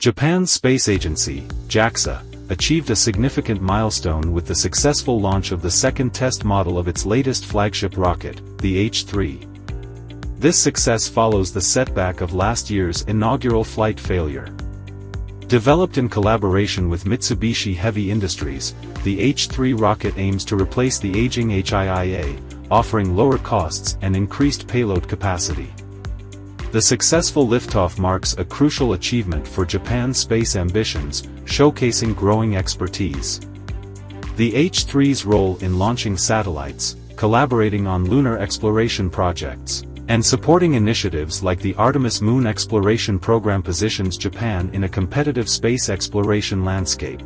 Japan's space agency, JAXA, achieved a significant milestone with the successful launch of the second test model of its latest flagship rocket, the H-3. This success follows the setback of last year's inaugural flight failure. Developed in collaboration with Mitsubishi Heavy Industries, the H-3 rocket aims to replace the aging H-IIA, offering lower costs and increased payload capacity. The successful liftoff marks a crucial achievement for Japan's space ambitions, showcasing growing expertise. The H-3's role in launching satellites, collaborating on lunar exploration projects, and supporting initiatives like the Artemis moon exploration program positions Japan in a competitive space exploration landscape.